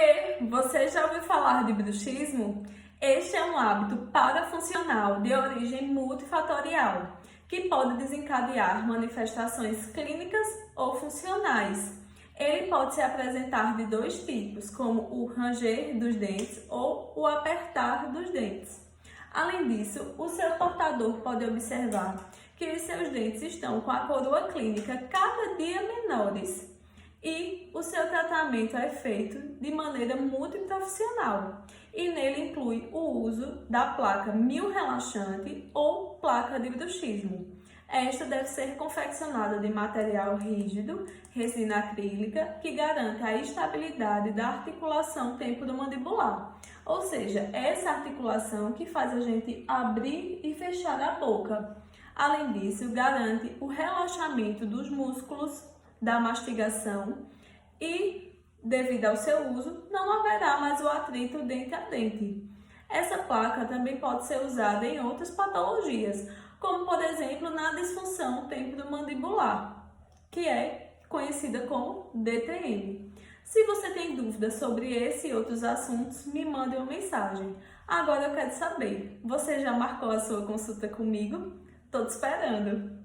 Oiê! Você já ouviu falar de bruxismo? Este é um hábito parafuncional de origem multifatorial que pode desencadear manifestações clínicas ou funcionais. Ele pode se apresentar de dois tipos, como o ranger dos dentes ou o apertar dos dentes. Além disso, o seu portador pode observar que os seus dentes estão com a coroa clínica cada dia menores. E o seu tratamento é feito de maneira multiprofissional e nele inclui o uso da placa Mil Relaxante ou placa de bruxismo. Esta deve ser confeccionada de material rígido, resina acrílica, que garante a estabilidade da articulação temporomandibular, ou seja, essa articulação que faz a gente abrir e fechar a boca. Além disso, garante o relaxamento dos músculos da mastigação e, devido ao seu uso, não haverá mais o atrito dente a dente. Essa placa também pode ser usada em outras patologias, como por exemplo na disfunção temporomandibular, que é conhecida como DTM. Se você tem dúvidas sobre esse e outros assuntos, me mande uma mensagem. Agora eu quero saber, você já marcou a sua consulta comigo? Estou te esperando!